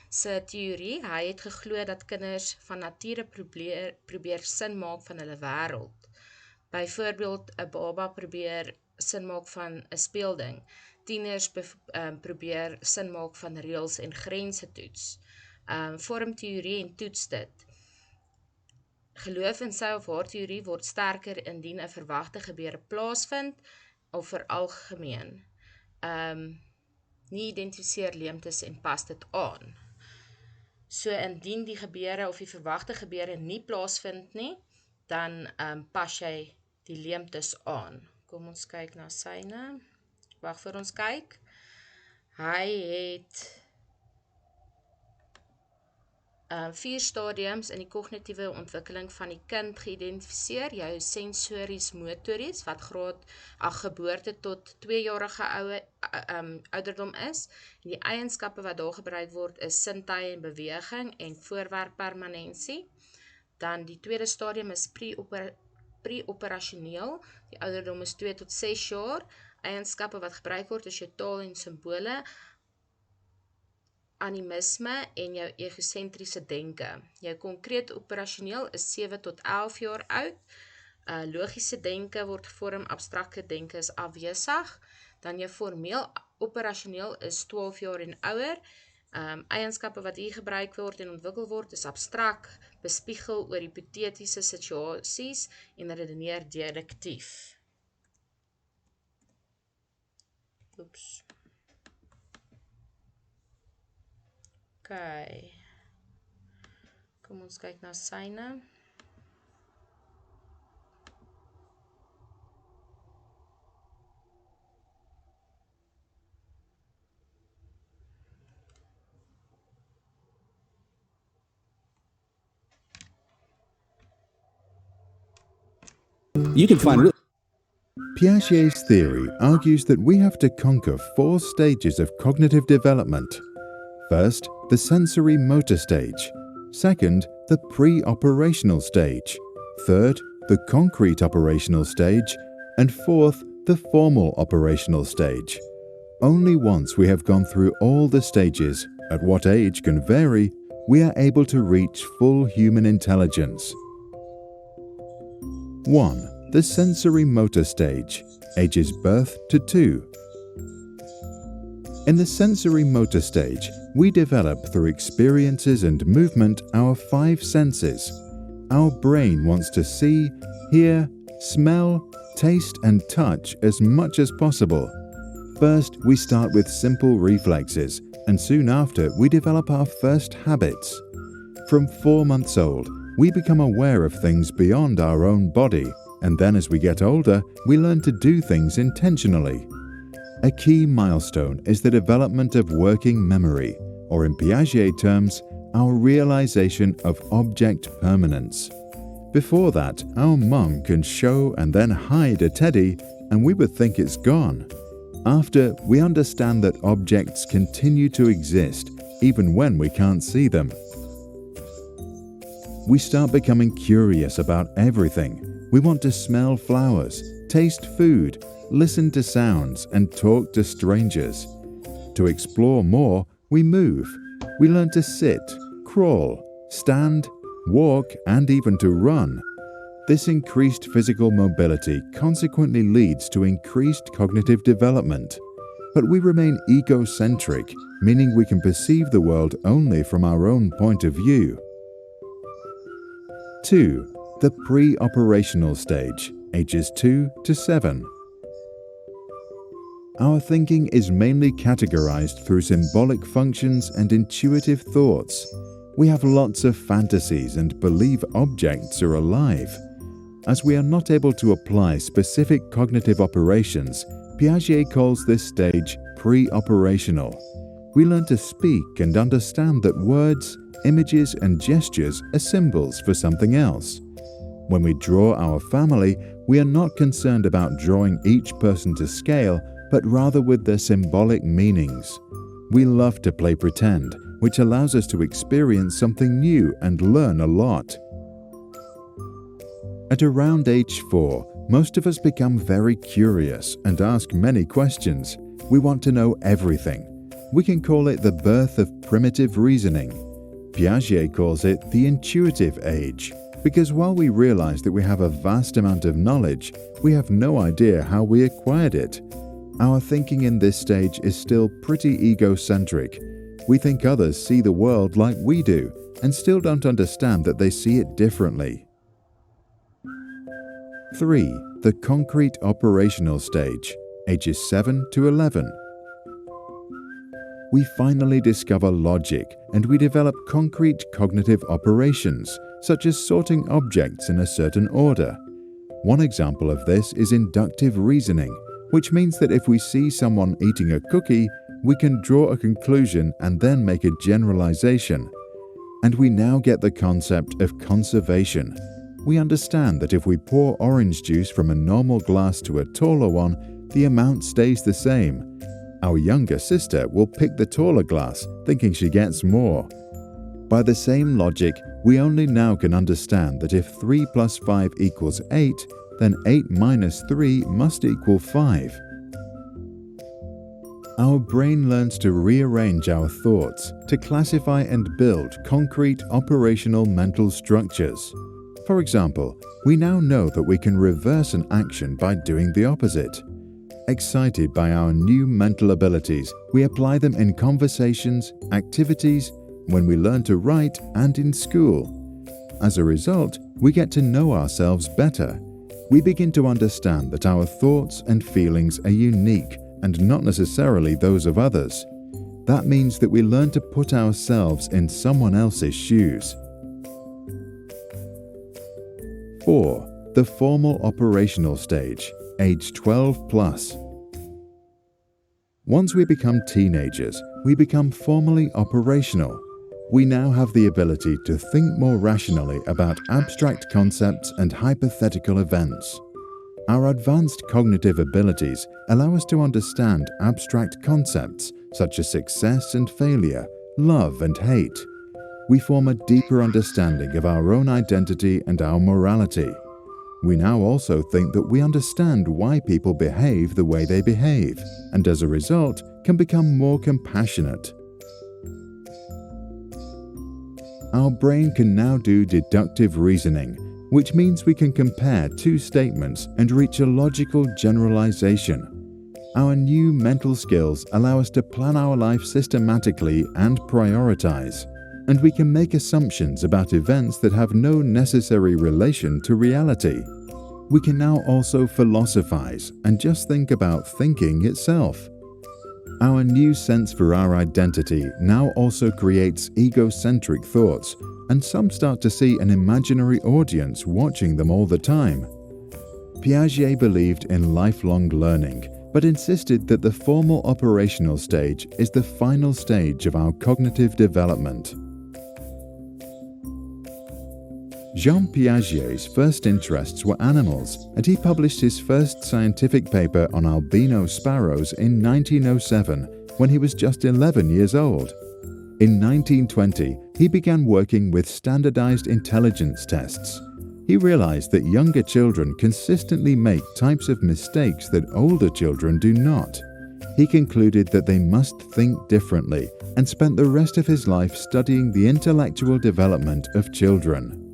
se teorie, hy het geglo dat kinders van nature probeer sin maak van hulle wêreld. Byvoorbeeld, 'n baba probeer sin maak van 'n speelding. Tieners probeer sin maak van reëls en grense toets. Vorm teorie en toets dit. Geloof in sy of haar teorie word sterker indien 'n verwagte gebeure plaasvind of veralgemeen. Nie identifiseer leemtes en pas dit aan. So indien die gebeure of die verwagte gebeure nie plaasvind nie, dan pas jy die leemtes aan. Kom ons kyk na syne. Wag vir ons kyk. Hy het 4 stadiums in die kognitiewe ontwikkeling van die kind geïdentifiseer. Jou sensories-motories, wat geboorte tot 2-jarige ouderdom is. En die eienskappe wat daar gebruik word is sintuie en beweging en voorwerppermanensie. Dan die tweede stadium is pre-operasioneel. Die ouderdom is 2 tot 6 jaar. Eienskappe wat gebruik word is jou taal en simbole, animisme en jou egosentriese denke. Jou konkreet operasioneel is 7 tot 11 jaar oud. Logiese denke word gevorm, abstrakte denke is afwesig. Dan jou formeel operasioneel is 12 jaar en ouer. Eienskappe wat hier gebruik word en ontwikkel word is abstrak, bespiegel oor hipotetiese situasies en redeneer deduktief. Oeps. Okay. Kom ons kyk na syne. You can find Piaget's theory argues that we have to conquer 4 stages of cognitive development. First, the sensory motor stage. Second, the pre-operational stage. Third, the concrete operational stage. And fourth, the formal operational stage. Only once we have gone through all the stages, at what age can vary, we are able to reach full human intelligence. 1. The sensory motor stage, ages birth to 2. In the sensory motor stage, we develop through experiences and movement our 5 senses. Our brain wants to see, hear, smell, taste and touch as much as possible. First, we start with simple reflexes, and soon after we develop our first habits. From 4 months old, we become aware of things beyond our own body, and then as we get older, we learn to do things intentionally. A key milestone is the development of working memory, or in Piaget terms, our realization of object permanence. Before that, our mum can show and then hide a teddy, and we would think it's gone. After, we understand that objects continue to exist even when we can't see them. We start becoming curious about everything. We want to smell flowers, taste food, listen to sounds, and talk to strangers. To explore more, we move. We learn to sit, crawl, stand, walk, and even to run. This increased physical mobility consequently leads to increased cognitive development. But we remain egocentric, meaning we can perceive the world only from our own point of view. 2. The pre-operational stage, ages 2 to 7. Our thinking is mainly categorized through symbolic functions and intuitive thoughts. We have lots of fantasies and believe objects are alive. As we are not able to apply specific cognitive operations, Piaget calls this stage pre-operational. We learn to speak and understand that words, images, and gestures are symbols for something else. When we draw our family, we are not concerned about drawing each person to scale, but rather with their symbolic meanings. We love to play pretend, which allows us to experience something new and learn a lot. At around age 4, most of us become very curious and ask many questions. We want to know everything. We can call it the birth of primitive reasoning. Piaget calls it the intuitive age, because while we realize that we have a vast amount of knowledge, we have no idea how we acquired it. Our thinking in this stage is still pretty egocentric. We think others see the world like we do, and still don't understand that they see it differently. 3. The concrete operational stage, ages 7 to 11. We finally discover logic, and we develop concrete cognitive operations, such as sorting objects in a certain order. One example of this is inductive reasoning, which means that if we see someone eating a cookie, we can draw a conclusion and then make a generalization. And we now get the concept of conservation. We understand that if we pour orange juice from a normal glass to a taller one, the amount stays the same. Our younger sister will pick the taller glass, thinking she gets more. By the same logic, we only now can understand that if 3 plus 5 equals 8, then 8 minus 3 must equal 5. Our brain learns to rearrange our thoughts, to classify and build concrete operational mental structures. For example, we now know that we can reverse an action by doing the opposite. Excited by our new mental abilities, we apply them in conversations, activities, when we learn to write, and in school. As a result, we get to know ourselves better. We begin to understand that our thoughts and feelings are unique and not necessarily those of others. That means that we learn to put ourselves in someone else's shoes. 4. The formal operational stage, age 12 plus. Once we become teenagers, we become formally operational. We now have the ability to think more rationally about abstract concepts and hypothetical events. Our advanced cognitive abilities allow us to understand abstract concepts such as success and failure, love and hate. We form a deeper understanding of our own identity and our morality. We now also think that we understand why people behave the way they behave, and as a result, can become more compassionate. Our brain can now do deductive reasoning, which means we can compare two statements and reach a logical generalization. Our new mental skills allow us to plan our life systematically and prioritize, and we can make assumptions about events that have no necessary relation to reality. We can now also philosophize and just think about thinking itself. Our new sense for our identity now also creates egocentric thoughts, and some start to see an imaginary audience watching them all the time. Piaget believed in lifelong learning, but insisted that the formal operational stage is the final stage of our cognitive development. Jean Piaget's first interests were animals, and he published his first scientific paper on albino sparrows in 1907, when he was just 11 years old. In 1920, he began working with standardized intelligence tests. He realized that younger children consistently make types of mistakes that older children do not. He concluded that they must think differently and spent the rest of his life studying the intellectual development of children.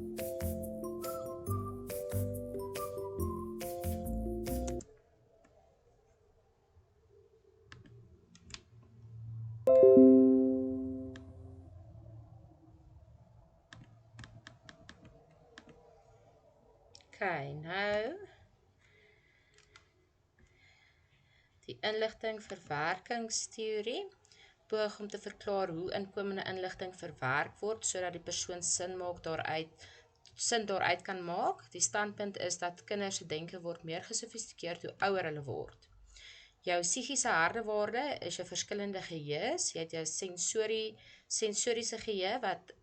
Okay, nou die inligtingverwerkingsteorie poog om te verklaar hoe inkomende inligting verwerk word sodat die persoon sin daaruit kan maak. Die standpunt is dat kinders se denke word meer gesofistikeerd hoe ouer hulle word. Jou psigiese hardewaarde is jou verskillende geheues. Jy het jou sensoriese geheue wat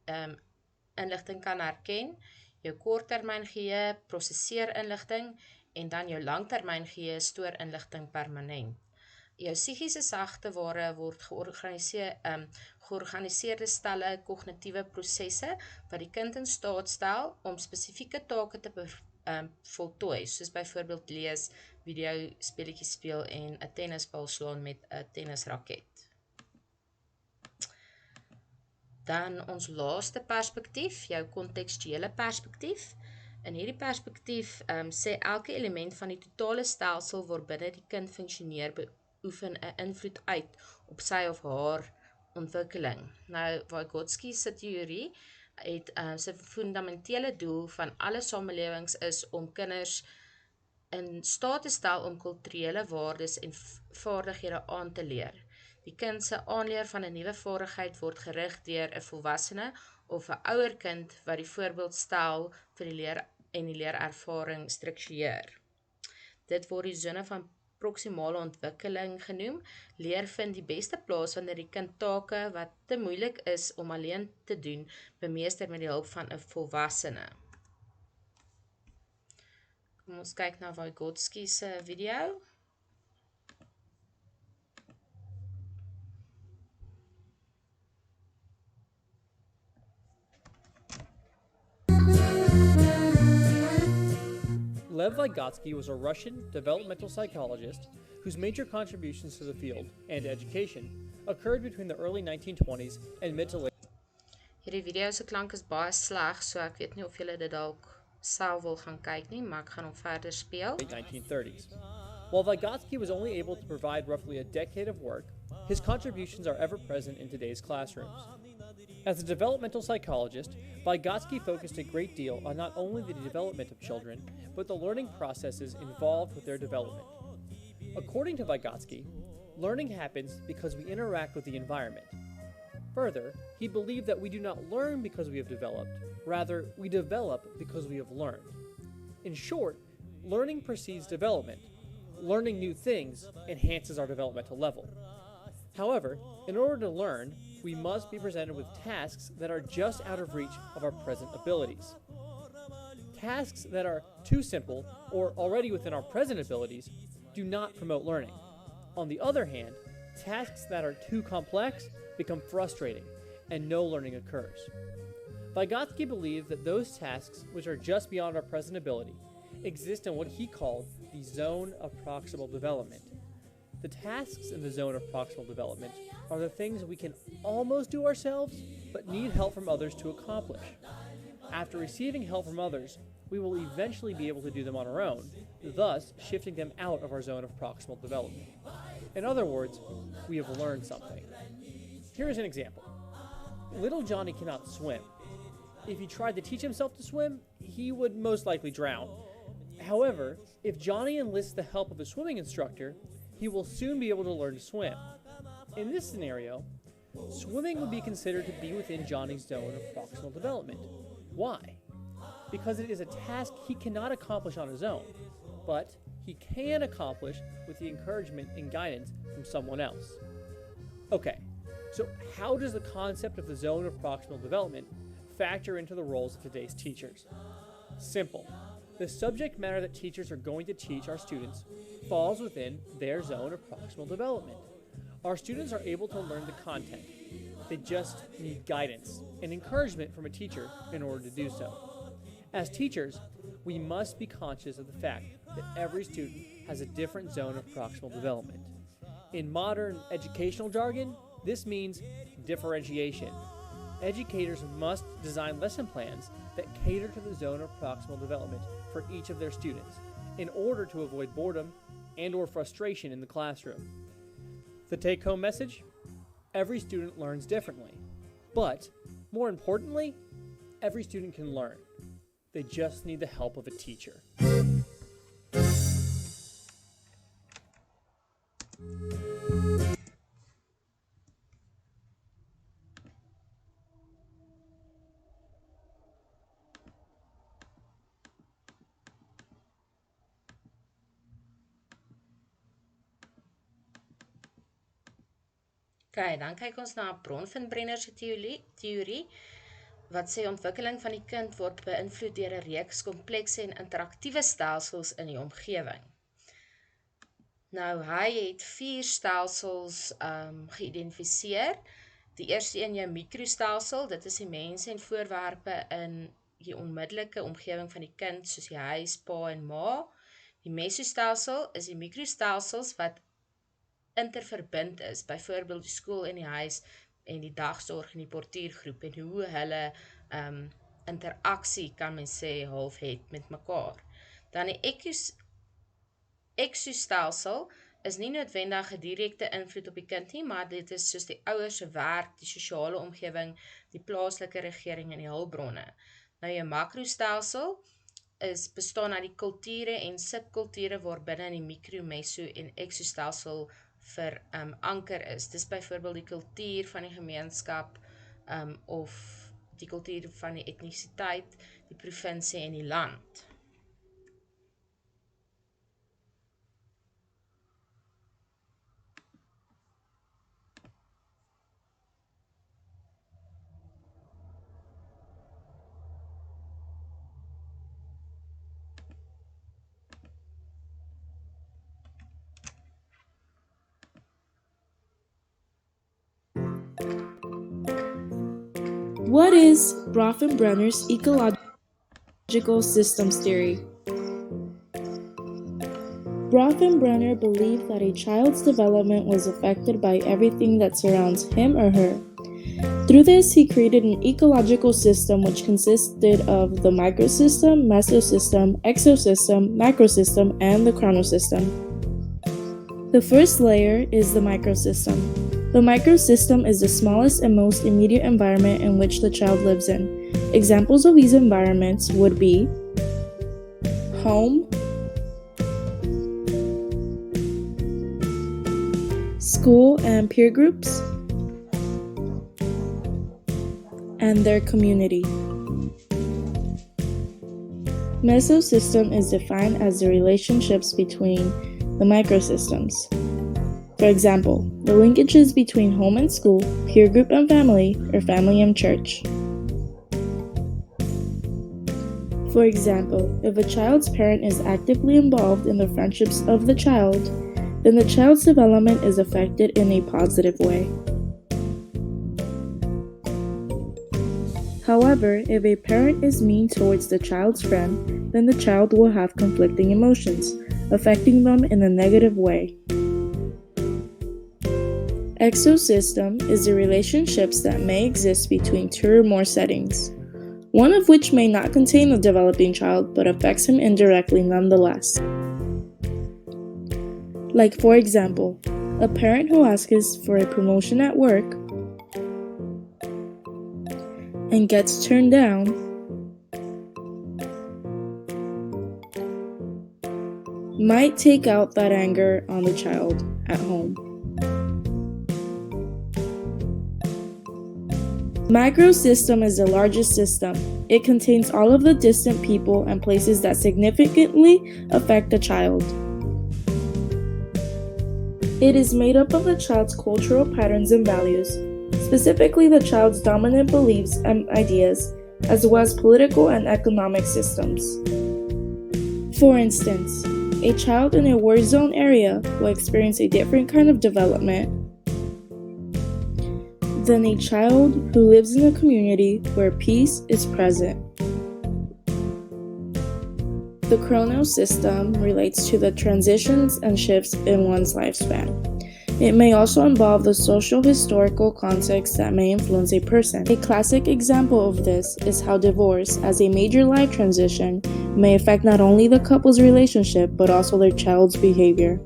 inligting kan herken, jou korttermyn geheue prosesseer inligting en dan jou langtermyn geheue stoor inligting permanent. Jou psigiese sagteware word georganiseerde stelle kognitiewe prosesse wat die kind in staat stel om spesifieke take te voltooi, soos byvoorbeeld lees, video speletjies speel en 'n tennisbal slaan met 'n tennisraket. Dan ons laaste perspektief, jou kontekstuele perspektief. In hierdie perspektief sê elke element van die totale stelsel waarbinne die kind funksioneer beoefen 'n invloed uit op sy of haar ontwikkeling. Nou, Vygotsky se teorie het sy fundamentele doel van alle samelewings is om kinders in staat te stel om kulturele waardes en vaardighede aan te leer. Die kind se aanleer van 'n nuwe vaardigheid word gerig deur 'n volwassene of 'n ouer kind wat die voorbeeld stel vir die leer en die leerervaring struktureer. Dit word die sone van proximale ontwikkeling genoem. Leer vind die beste plaas wanneer die kind take wat te moeilik is om alleen te doen, bemeester met die hulp van 'n volwassene. Kom ons kyk na Vygotsky se video. Lev Vygotsky was a Russian developmental psychologist whose major contributions to the field and to education occurred between the early 1920s and mid to late. Hierdie video se klank is baie sleg, so ek weet nie of julle dit dalk self wil gaan kyk nie, maar ek gaan hom verder speel. 1930s. While Vygotsky was only able to provide roughly a decade of work, his contributions are ever present in today's classrooms. As a developmental psychologist, Vygotsky focused a great deal on not only the development of children, but the learning processes involved with their development. According to Vygotsky, learning happens because we interact with the environment. Further, he believed that we do not learn because we have developed, rather, we develop because we have learned. In short, learning precedes development. Learning new things enhances our developmental level. However, in order to learn, we must be presented with tasks that are just out of reach of our present abilities. Tasks that are too simple or already within our present abilities do not promote learning. On the other hand, tasks that are too complex become frustrating and no learning occurs. Vygotsky believed that those tasks which are just beyond our present ability exist in what he called the zone of proximal development. The tasks in the zone of proximal development are the things we can almost do ourselves, but need help from others to accomplish. After receiving help from others, we will eventually be able to do them on our own, thus shifting them out of our zone of proximal development. In other words, we have learned something. Here is an example. Little Johnny cannot swim. If he tried to teach himself to swim, he would most likely drown. However, if Johnny enlists the help of a swimming instructor, he will soon be able to learn to swim. In this scenario, swimming would be considered to be within Johnny's zone of proximal development. Why? because it is a task he cannot accomplish on his own, but he can accomplish with the encouragement and guidance from someone else. Okay, so how does the concept of the zone of proximal development factor into the roles of today's teachers? Simple. The subject matter that teachers are going to teach our students falls within their zone of proximal development. Our students are able to learn the content. They just need guidance and encouragement from a teacher in order to do so. As teachers, we must be conscious of the fact that every student has a different zone of proximal development. In modern educational jargon, this means differentiation. Educators must design lesson plans that cater to the zone of proximal development for each of their students in order to avoid boredom and/or frustration in the classroom. The take-home message? Every student learns differently. But, more importantly, every student can learn. They just need the help of a teacher. Okay, dan kyk ons na Brofen Brenner se teorie wat sê ontwikkeling van die kind word beïnvloed deur 'n reeks komplekse en interaktiewe stelsels in die omgewing. Nou, hy het 4 stelsels geïdentifiseer. Die eerste een, jou mikrostelsel, dit is die mense en voorwerpe in die onmiddellike omgewing van die kind, soos die huis, pa en ma. Die mesostelsel is die mikrostelsels wat interverbind is, byvoorbeeld die skool en die huis en die dagsorg en die portuïergroep en hoe hulle interaksie, kan men sê, half het met mekaar. Dan die exostelsel is nie noodwendig 'n direkte invloed op die kind nie, maar dit is soos die ouers se werk, die sosiale omgewing, die plaaslike regering en die hulpbronne. Nou jou makrostelsel bestaan uit die kulture en subkulture waarbinne die mikro, meso en exostelsel veranker is. Dis byvoorbeeld die kultuur van die gemeenskap of die kultuur van die etnisiteit, die provinsie en die land. What is Brofen Brenner's ecological systems theory? Brofen Brenner believed that a child's development was affected by everything that surrounds him or her. Through this, he created an ecological system which consisted of the microsystem, mesosystem, exosystem, macrosystem, and the chronosystem. The first layer is the microsystem. The microsystem is the smallest and most immediate environment in which the child lives in. Examples of these environments would be home, school and peer groups, and their community. Mesosystem is defined as the relationships between the microsystems. For example, the linkages between home and school, peer group and family, or family and church. For example, if a child's parent is actively involved in the friendships of the child, then the child's development is affected in a positive way. However, if a parent is mean towards the child's friend, then the child will have conflicting emotions, affecting them in a negative way. Exosystem is the relationships that may exist between 2 or more settings, one of which may not contain the developing child but affects him indirectly nonetheless. Like, for example, a parent who asks for a promotion at work and gets turned down might take out that anger on the child at home. Macrosystem is the largest system. It contains all of the distant people and places that significantly affect the child. It is made up of the child's cultural patterns and values, specifically the child's dominant beliefs and ideas, as well as political and economic systems. For instance, a child in a war zone area will experience a different kind of development than a child who lives in a community where peace is present. The chronos system relates to the transitions and shifts in one's lifespan. It may also involve the social historical context that may influence a person. A classic example of this is how divorce, as a major life transition, may affect not only the couple's relationship but also their child's behavior.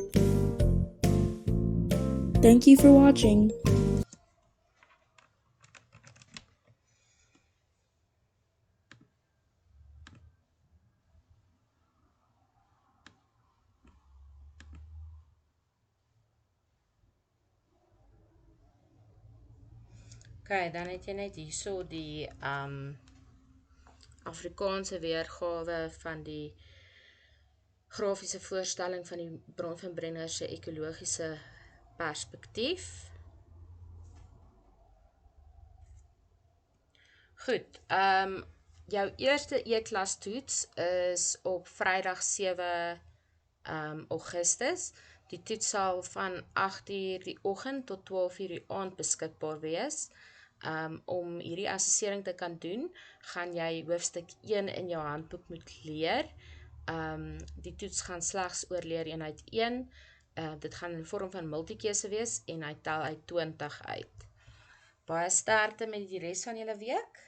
Thank you for watching. Okay, dan het jy net hierso die Afrikaanse weergawe van die grafiese voorstelling van die Brofen Brenner se ekologiese perspektief. Goed, jou eerste E-klas toets is op Vrydag 7 Augustus. Die toets sal van 8 uur die oggend tot 12 uur die aand beskikbaar wees. Om hierdie assessering te kan doen, gaan jy hoofstuk 1 in jou handboek moet leer. Die toets gaan slegs oor leereenheid 1. Dit gaan in vorm van multikeuse wees en hy tel uit 20 uit. Baie sterkte met die res van julle week.